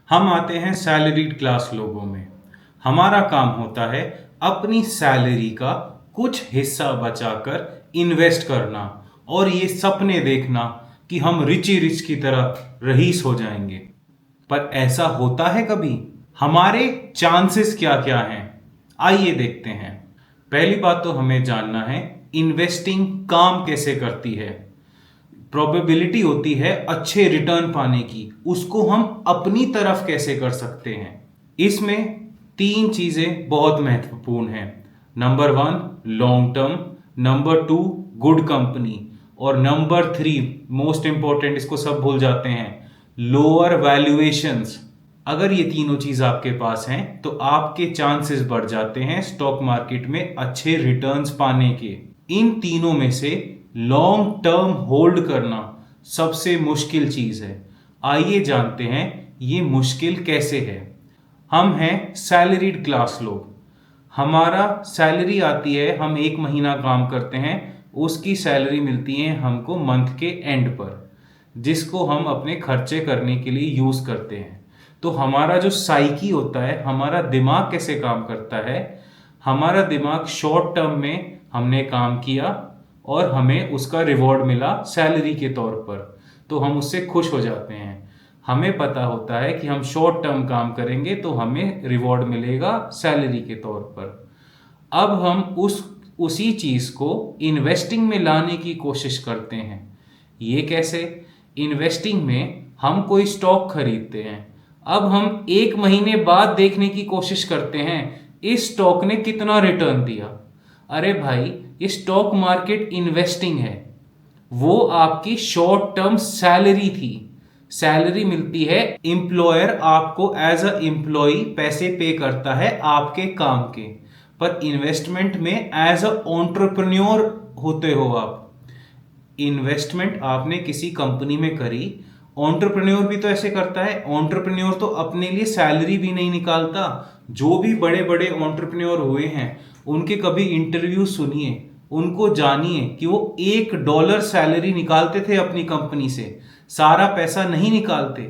हम आते हैं सैलरीड क्लास लोगों में। हमारा काम होता है अपनी सैलरी का कुछ हिस्सा बचाकर इन्वेस्ट करना और ये सपने देखना कि हम रिची रिच की तरह रईस हो जाएंगे। पर ऐसा होता है कभी? हमारे चांसेस क्या क्या हैं, आइए देखते हैं। पहली बात तो हमें जानना है इन्वेस्टिंग काम कैसे करती है। प्रोबेबिलिटी होती है अच्छे रिटर्न पाने की, उसको हम अपनी तरफ कैसे कर सकते हैं। इसमें तीन चीजें बहुत महत्वपूर्ण हैं। Number one, long term. Number two, good company. और नंबर थ्री, मोस्ट इंपॉर्टेंट, इसको सब भूल जाते हैं, लोअर वैल्यूएशंस। अगर ये तीनों चीज आपके पास हैं तो आपके चांसेस बढ़ जाते हैं स्टॉक मार्केट में अच्छे रिटर्न्स पाने के। इन तीनों में से लॉन्ग टर्म होल्ड करना सबसे मुश्किल चीज है। आइए जानते हैं ये मुश्किल कैसे है। हम हैं सैलरीड क्लास लोग। हमारा सैलरी आती है, हम एक महीना काम करते हैं, उसकी सैलरी मिलती है हमको मंथ के एंड पर, जिसको हम अपने खर्चे करने के लिए यूज करते हैं। तो हमारा जो साइकी होता है, हमारा दिमाग कैसे काम करता है, हमारा दिमाग शॉर्ट टर्म में हमने काम किया और हमें उसका रिवॉर्ड मिला सैलरी के तौर पर, तो हम उससे खुश हो जाते हैं। हमें पता होता है कि हम शॉर्ट टर्म काम करेंगे तो हमें रिवॉर्ड मिलेगा सैलरी के तौर पर। अब हम उसी चीज को इन्वेस्टिंग में लाने की कोशिश करते हैं। ये कैसे? इन्वेस्टिंग में हम कोई स्टॉक खरीदते हैं, अब हम एक महीने बाद देखने की कोशिश करते हैं इस स्टॉक ने कितना रिटर्न दिया। अरे भाई, ये स्टॉक मार्केट इन्वेस्टिंग है, वो आपकी शॉर्ट टर्म सैलरी थी। सैलरी मिलती है, एम्प्लॉयर आपको एज अ एम्प्लॉय पैसे पे करता है आपके काम के। पर इन्वेस्टमेंट में एज अ एंटरप्रेन्योर होते हो आप। इन्वेस्टमेंट आपने किसी कंपनी में करी, एंटरप्रेन्योर भी तो ऐसे करता है। एंटरप्रेन्योर तो अपने लिए सैलरी भी नहीं निकालता। जो भी बड़े बड़े एंटरप्रेन्योर हुए हैं उनके कभी इंटरव्यू सुनिए, उनको जानिए कि वो $1 सैलरी निकालते थे अपनी कंपनी से, सारा पैसा नहीं निकालते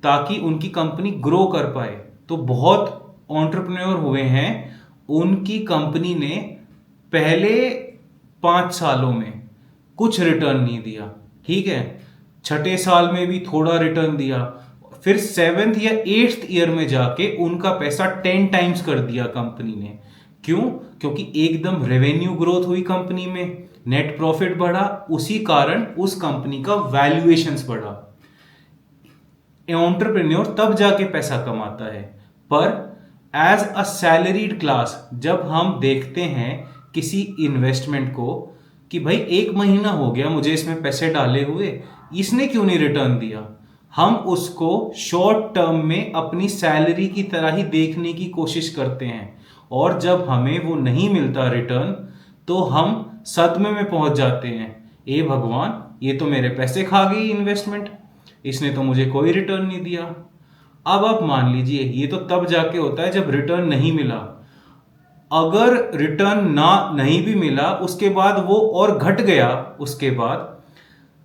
ताकि उनकी कंपनी ग्रो कर पाए। तो बहुत एंटरप्रेन्योर हुए हैं, उनकी कंपनी ने पहले 5 सालों में कुछ रिटर्न नहीं दिया, ठीक है, छठे साल में भी थोड़ा रिटर्न दिया, फिर 7th या 8th ईयर में जाके उनका पैसा 10 टाइम्स कर दिया कंपनी ने। क्यों? क्योंकि एकदम रेवेन्यू ग्रोथ हुई कंपनी में, नेट प्रॉफिट बढ़ा, उसी कारण उस कंपनी का वैल्यूएशंस बढ़ा। एंटरप्रेन्योर तब जाके पैसा कमाता है। पर एज अ सैलरीड क्लास जब हम देखते हैं किसी इन्वेस्टमेंट को कि भाई 1 महीना हो गया मुझे इसमें पैसे डाले हुए, इसने क्यों नहीं रिटर्न दिया, हम उसको शॉर्ट टर्म में अपनी सैलरी की तरह ही देखने की कोशिश करते हैं। और जब हमें वो नहीं मिलता रिटर्न तो हम सदमे में पहुंच जाते हैं, ए भगवान, ये तो मेरे पैसे खा गई इन्वेस्टमेंट, इसने तो मुझे कोई रिटर्न नहीं दिया। अब आप मान लीजिए ये तो तब जाके होता है जब रिटर्न नहीं मिला। अगर रिटर्न ना नहीं भी मिला, उसके बाद वो और घट गया, उसके बाद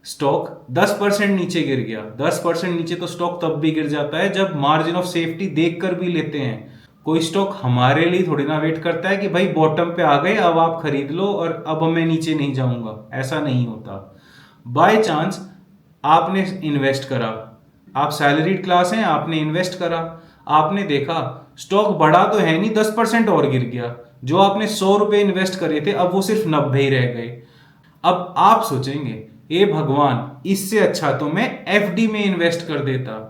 स्टॉक 10% नीचे गिर गया। 10% नीचे तो स्टॉक तब भी गिर जाता है जब मार्जिन ऑफ सेफ्टी देखकर भी लेते हैं। कोई स्टॉक हमारे लिए थोड़ी ना वेट करता है कि भाई बॉटम पे आ गए अब आप खरीद लो और अब मैं नीचे नहीं जाऊंगा, ऐसा नहीं होता। बाय चांस आपने इन्वेस्ट करा, आप सैलरीड क्लास हैं, आपने इन्वेस्ट करा, आपने देखा स्टॉक बढ़ा तो है नहीं, 10% और गिर गया, जो आपने 100 रुपए इन्वेस्ट करे थे अब वो सिर्फ 90 ही रह गए। अब आप सोचेंगे, ए भगवान, इससे अच्छा तो मैं एफडी में इन्वेस्ट कर देता।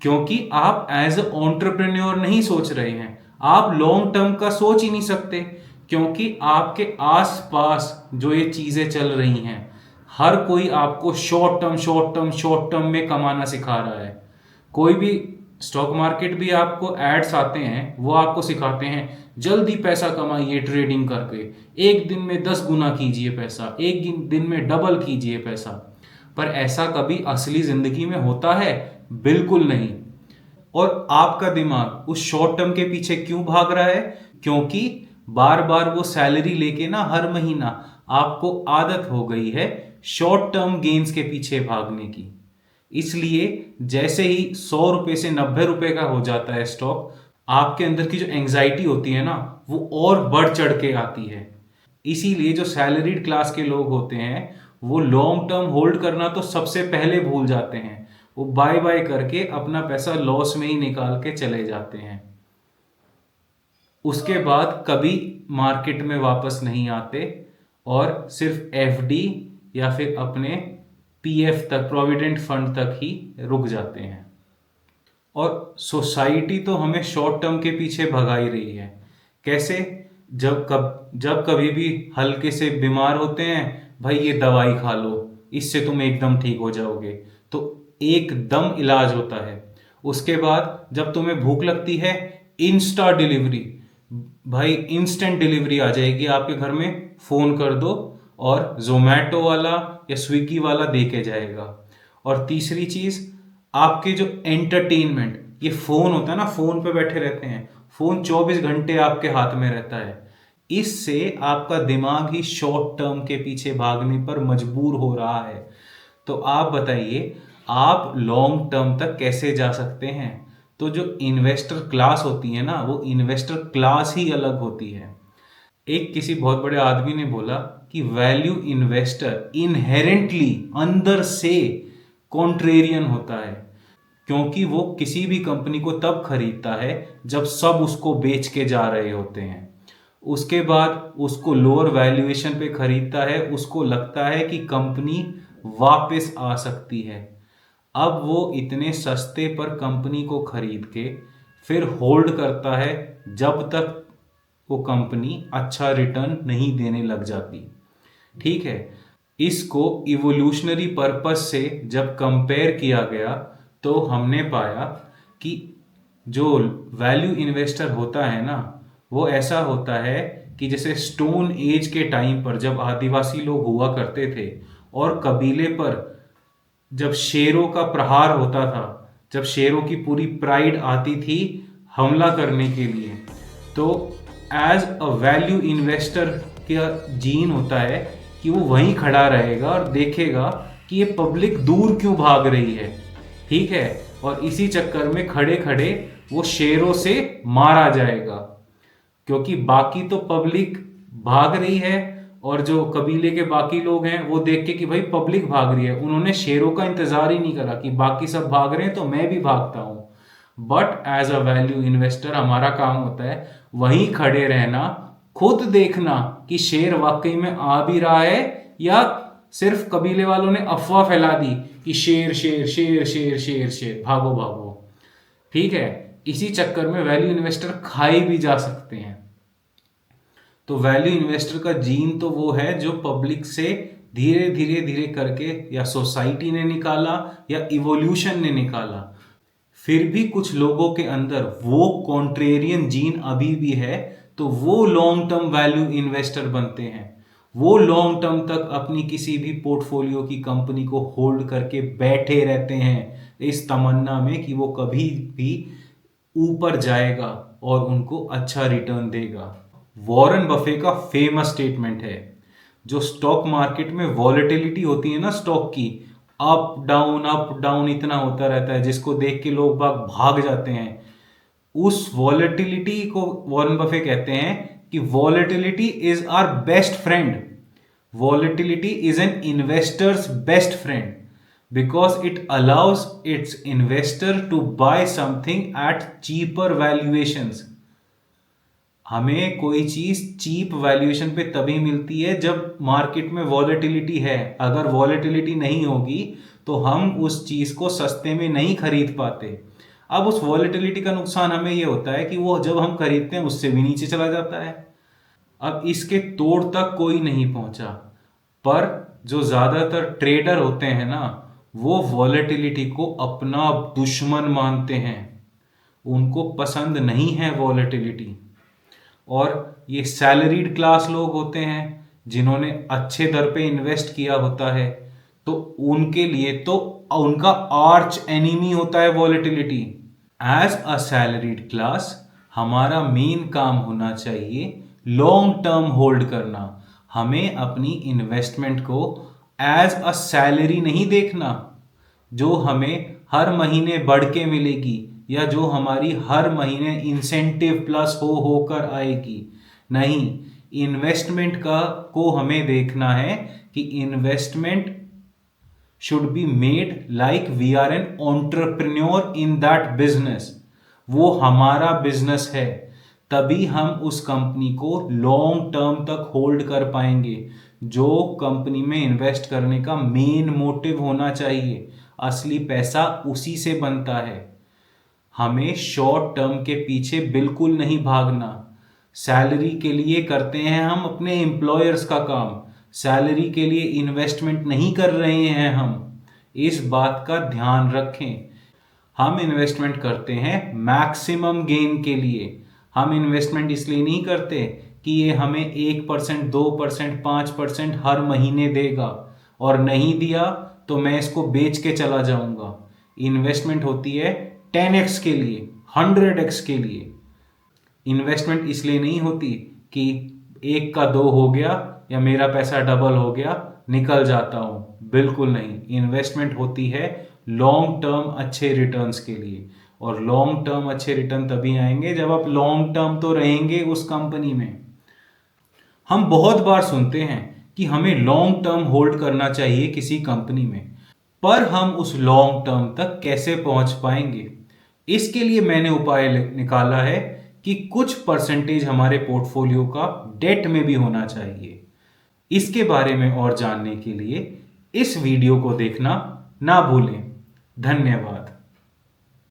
क्योंकि आप एज एंटरप्रेन्योर नहीं सोच रहे हैं, आप लॉन्ग टर्म का सोच ही नहीं सकते। क्योंकि आपके आसपास जो ये चीजें चल रही हैं, हर कोई आपको short term short term short term में कमाना सिखा रहा है। कोई भी स्टॉक मार्केट भी आपको एड्स आते हैं, वो आपको सिखाते हैं जल्दी पैसा कमाइए ट्रेडिंग करके, एक दिन में 10 गुना कीजिए पैसा, एक दिन में डबल कीजिए पैसा। पर ऐसा कभी असली जिंदगी में होता है? बिल्कुल नहीं। और आपका दिमाग उस शॉर्ट टर्म के पीछे क्यों भाग रहा है? क्योंकि बार बार वो सैलरी लेके ना हर महीना आपको आदत हो गई है शॉर्ट टर्म गेन्स के पीछे भागने की। इसलिए जैसे ही 100 रुपये से 90 रुपये का हो जाता है स्टॉक, आपके अंदर की जो एंग्जाइटी होती है ना, वो और बढ़ चढ़ के आती है। इसीलिए जो सैलरीड क्लास के लोग होते हैं वो लॉन्ग टर्म होल्ड करना तो सबसे पहले भूल जाते हैं। वो बाय बाय करके अपना पैसा लॉस में ही निकाल के चले जाते हैं। उसके बाद कभी मार्केट में वापस नहीं आते और सिर्फ एफडी या फिर अपने पीएफ तक, प्रोविडेंट फंड तक ही रुक जाते हैं। और सोसाइटी तो हमें शॉर्ट टर्म के पीछे भगा ही रही है। कैसे? जब कभी भी हल्के से बीमार होते हैं, भाई ये दवाई खा लो, इससे तुम एकदम ठीक हो जाओगे, तो एकदम इलाज होता है। उसके बाद जब तुम्हें भूख लगती है, इंस्टा डिलीवरी, भाई इंस्टेंट डिलीवरी आ जाएगी आपके घर में, फोन कर दो और जोमेटो वाला या स्विगी वाला दे के जाएगा। और तीसरी चीज, आपके जो एंटरटेनमेंट, ये फोन होता है ना, फोन पे बैठे रहते हैं, फोन 24 घंटे आपके हाथ में रहता है। इससे आपका दिमाग ही शॉर्ट टर्म के पीछे भागने पर मजबूर हो रहा है। तो आप बताइए, आप लॉन्ग टर्म तक कैसे जा सकते हैं? तो जो इन्वेस्टर क्लास होती है ना, वो इन्वेस्टर क्लास ही अलग होती है। एक किसी बहुत बड़े आदमी ने बोला कि वैल्यू इन्वेस्टर इनहेरेंटली, अंदर से कॉन्ट्रेरियन होता है, क्योंकि वो किसी भी कंपनी को तब खरीदता है जब सब उसको बेच के जा रहे होते हैं। उसके बाद उसको लोअर वैल्यूएशन पे खरीदता है, उसको लगता है कि कंपनी वापस आ सकती है। अब वो इतने सस्ते पर कंपनी को खरीद के फिर होल्ड करता है जब तक वो कंपनी अच्छा रिटर्न नहीं देने लग जाती। ठीक है, इसको इवोल्यूशनरी पर्पस से जब कंपेयर किया गया तो हमने पाया कि जो वैल्यू इन्वेस्टर होता है ना, वो ऐसा होता है कि जैसे स्टोन एज के टाइम पर जब आदिवासी लोग हुआ करते थे और कबीले पर जब शेरों का प्रहार होता था, जब शेरों की पूरी प्राइड आती थी हमला करने के लिए, तो एज अ वैल्यू इन्वेस्टर का जीन होता है कि वो वहीं खड़ा रहेगा और देखेगा कि ये पब्लिक दूर क्यों भाग रही है। ठीक है, और इसी चक्कर में खड़े खड़े वो शेरों से मारा जाएगा, क्योंकि बाकी तो पब्लिक भाग रही है और जो कबीले के बाकी लोग हैं वो देख के कि भाई पब्लिक भाग रही है, उन्होंने शेरों का इंतजार ही नहीं करा कि बाकी सब भाग रहे हैं तो मैं भी भागता हूं। But as a value investor हमारा काम होता है वहीं खड़े रहना, खुद देखना कि शेर वाकई में आ भी रहा है या सिर्फ कबीले वालों ने अफवाह फैला दी कि शेर शेर शेर शेर शेर शेर, भागो भागो। ठीक है, इसी चक्कर में वैल्यू इन्वेस्टर खाए भी जा सकते हैं। तो वैल्यू इन्वेस्टर का जीन तो वो है जो पब्लिक से धीरे धीरे धीरे करके या सोसाइटी ने निकाला या इवोल्यूशन ने निकाला। फिर भी कुछ लोगों के अंदर वो कॉन्ट्रेरियन जीन अभी भी है, तो वो लॉन्ग टर्म वैल्यू इन्वेस्टर बनते हैं। वो लॉन्ग टर्म तक अपनी किसी भी पोर्टफोलियो की कंपनी को होल्ड करके बैठे रहते हैं इस तमन्ना में कि वो कभी भी ऊपर जाएगा और उनको अच्छा रिटर्न देगा। वॉरेन बफे का फेमस स्टेटमेंट है, जो स्टॉक मार्केट में वॉलेटिलिटी होती है ना स्टॉक की, अप डाउन इतना होता रहता है जिसको देख के लोग भाग जाते हैं, उस वॉलेटिलिटी को वॉरेन बफे कहते हैं कि volatility is our best friend. Volatility is an investor's best friend because it allows its investor to buy something at cheaper valuations. हमें कोई चीज चीप वैल्यूएशन पे तभी मिलती है जब मार्केट में वॉलेटिलिटी है। अगर वॉलेटिलिटी नहीं होगी तो हम उस चीज को सस्ते में नहीं खरीद पाते। अब उस वॉलेटिलिटी का नुकसान हमें यह होता है कि वो जब हम खरीदते हैं उससे भी नीचे चला जाता है। अब इसके तोड़ तक कोई नहीं पहुंचा, पर जो ज्यादातर ट्रेडर होते हैं ना, वो वॉलेटिलिटी को अपना दुश्मन मानते हैं, उनको पसंद नहीं है वॉलेटिलिटी। और ये सैलरीड क्लास लोग होते हैं जिन्होंने अच्छे दर पे इन्वेस्ट किया होता है, तो उनके लिए तो उनका आर्च एनिमी होता है volatility. As a salaried class हमारा मेन काम होना चाहिए लॉन्ग टर्म होल्ड करना। हमें अपनी इन्वेस्टमेंट को एज अ सैलरी नहीं देखना। जो हमें हर महीने बढ़ के मिलेगी या जो हमारी हर महीने इंसेंटिव प्लस हो होकर आएगी। नहीं, इन्वेस्टमेंट का को हमें देखना है कि investment should be made like we are an entrepreneur in that business। वो हमारा बिजनेस है, तभी हम उस कंपनी को लॉन्ग टर्म तक होल्ड कर पाएंगे। जो कंपनी में इन्वेस्ट करने का मेन मोटिव होना चाहिए, असली पैसा उसी से बनता है। हमें शॉर्ट टर्म के पीछे बिल्कुल नहीं भागना। सैलरी के लिए करते हैं हम अपने एम्प्लॉयर्स का काम, सैलरी के लिए इन्वेस्टमेंट नहीं कर रहे हैं हम। इस बात का ध्यान रखें। हम इन्वेस्टमेंट करते हैं मैक्सिमम गेन के लिए। हम इन्वेस्टमेंट इसलिए नहीं करते कि ये हमें 1%, 2%, 5% हर महीने देगा और नहीं दिया तो मैं इसको बेच के चला जाऊंगा। इन्वेस्टमेंट होती है 10x के लिए, 100x के लिए। इन्वेस्टमेंट इसलिए नहीं होती कि 1 का 2 हो गया या मेरा पैसा डबल हो गया निकल जाता हूं, बिल्कुल नहीं। इन्वेस्टमेंट होती है लॉन्ग टर्म अच्छे रिटर्न्स के लिए, और लॉन्ग टर्म अच्छे रिटर्न तभी आएंगे जब आप लॉन्ग टर्म तो रहेंगे उस कंपनी में। हम बहुत बार सुनते हैं कि हमें लॉन्ग टर्म होल्ड करना चाहिए किसी कंपनी में, पर हम उस लॉन्ग टर्म तक कैसे पहुंच पाएंगे? इसके लिए मैंने उपाय निकाला है कि कुछ परसेंटेज हमारे पोर्टफोलियो का डेट में भी होना चाहिए। इसके बारे में और जानने के लिए इस वीडियो को देखना ना भूलें। धन्यवाद।